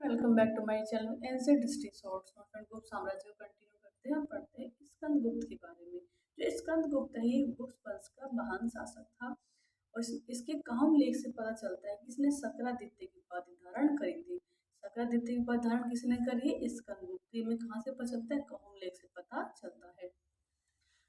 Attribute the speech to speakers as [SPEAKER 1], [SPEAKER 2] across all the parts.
[SPEAKER 1] Welcome back to my channel ancient history shorts. Friend Gupta साम्राज्य को continue करते हैं, पढ़ते हैं स्कंदगुप्त के बारे में। जो स्कंदगुप्त है ये गुप्त वंश का महान शासक था और इसके काम लेख से पता चलता है कि इसने सक्रादित्य की उपाधि धारण करी थी। सक्रादित्य की उपाधि धारण किसने करी है? स्कंदगुप्त। ये में कहाँ से पता चलता है? काम लेख से पता चलता है।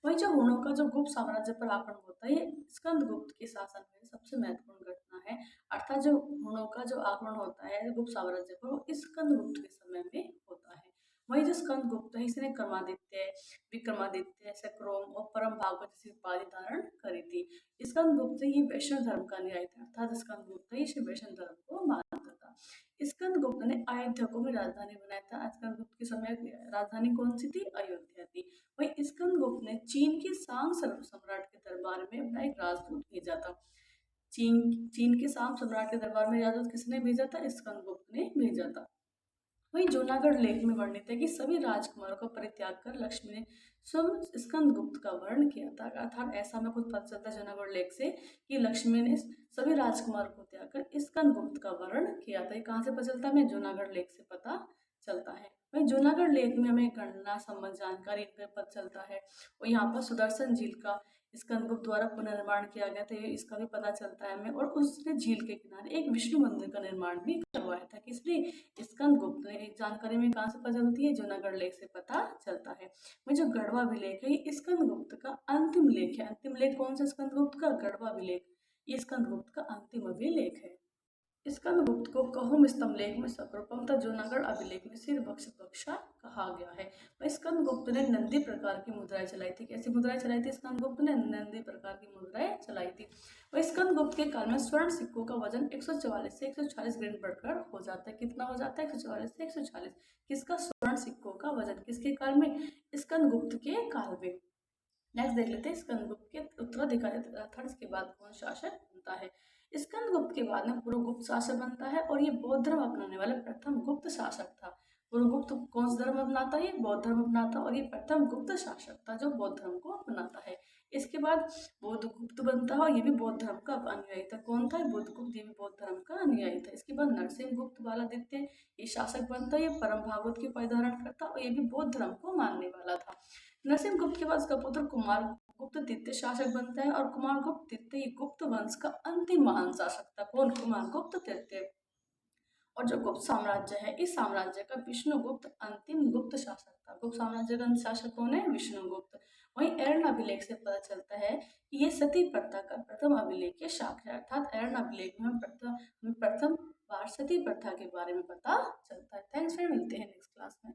[SPEAKER 1] वही जो हुणों का जो गुप्त साम्राज्य पर आक्रमण होता है ये स्कंदगुप्त के शासन में सबसे महत्वपूर्ण घटना है। अर्थात जो हुणों का जो आक्रमण होता है गुप्त साम्राज्य पर वो स्कंदगुप्त के समय में होता है। वही जो स्कंदगुप्त है इसने क्रमादित्य, विक्रमादित्य, सक्रोम और परम भागवत जैसी उपाधि धारण करी थी। स्कंदगुप्त ये वैष्णव धर्म का अनुयायी था, अर्थात स्कंदगुप्त इसे वैष्णव धर्म को मानता था। स्कंदगुप्त ने अयोध्या को भी राजधानी बनाया था। स्कंदगुप्त के समय राजधानी कौन सी थी? अयोध्या थी। वही स्कंदगुप्त ने चीन के सांग सम्राट के दरबार में अपना एक राजदूत भेजा था। चीन के सांग सम्राट के दरबार में राजदूत किसने भेजा था? स्कंदगुप्त ने भेजा था। वही जूनागढ़ लेख में वर्णित है कि सभी राजकुमारों का परित्याग कर लक्ष्मी ने स्वयं स्कंदगुप्त का वर्ण किया था। अर्थात ऐसा हमें कुछ पता चलता है जूनागढ़ लेख से कि लक्ष्मी ने सभी राजकुमारों को त्याग कर स्कंदगुप्त का वर्ण किया था। ये कहाँ से पता चलता है? हमें जूनागढ़ लेख से पता चलता है। वही जूनागढ़ लेख में हमें गणना संबंध जानकारी पता चलता है और यहाँ पर सुदर्शन झील का स्कंदगुप्त द्वारा पुनर्निर्माण किया गया था, इसका भी पता चलता है हमें। और उसने झील के किनारे एक विष्णु मंदिर का निर्माण भी करवाया था। किसने? स्कंदगुप्त ने। एक जानकारी में कहाँ से पता चलती है? जूनागढ़ लेख से पता चलता है। वही जो गढ़वा अभिलेख है ये स्कंदगुप्त का अंतिम लेख है। अंतिम लेख कौन सा? स्कंदगुप्त का गढ़वा अभिलेख। ये स्कंदगुप्त का अंतिम अभिलेख है। स्कंदगुप्त को कहूम स्तंभ लेख में सक्रूपम तथा जूनागढ़ अभिलेख में सिर बक्षा कहा गया है। वह स्कंदगुप्त ने नंदी प्रकार की मुद्राएं चलाई थी। कैसी मुद्राएं चलाई थी? स्कंदगुप्त ने नंदी प्रकार की मुद्राएं चलाई थी। वह स्कंदगुप्त के काल में स्वर्ण सिक्कों का वजन 144 से 140 ग्राम बढ़कर हो जाता है। कितना हो जाता है? 144 से 140। किसका? स्वर्ण सिक्कों का वजन। किसके काल में? स्कंदगुप्त के काल में। नेक्स्ट देख लेते हैं स्कंदगुप्त के उत्तराधिकारी अर्थात इसके बाद कौन शासक बनता है। स्कंदगुप्त के बाद में पुरोगुप्त शासक बनता है और ये बौद्ध धर्म अपनाने वाला प्रथम गुप्त शासक था। पुरोगुप्त कौन सा धर्म अपनाता है? बौद्ध धर्म अपनाता और ये प्रथम गुप्त शासक था जो बौद्ध धर्म को अपनाता है। इसके बाद बुद्धगुप्त बनता है और ये भी बौद्ध धर्म का अनुयायी था। कौन था? बुद्धगुप्त। ये भी बौद्ध धर्म का अनुयायी था। इसके बाद नरसिंहगुप्त बालादित्य ये शासक बनता है। ये परम भागवत की उपाधि धारण करता और ये भी बौद्ध धर्म को मानने वाला था। नरसिंहगुप्त के बाद उसका पुत्र कुमार गुप्त द्वितीय शासक बनता है और कुमार गुप्त द्वितीय गुप्त वंश का अंतिम महान शासक था। कौन? कुमार गुप्त तृतीय। और जो गुप्त साम्राज्य है इस साम्राज्य का विष्णुगुप्त अंतिम गुप्त शासक था। गुप्त साम्राज्य का शासक कौन है? विष्णुगुप्त। वहीं एरन अभिलेख से पता चलता है कि ये सती प्रथा का प्रथम अभिलेख साक्ष्य है। अर्थात एरन अभिलेख में प्रथम बार सती प्रथा के बारे में पता चलता है। थैंक्स फ्रेंड, मिलते हैं नेक्स्ट क्लास में।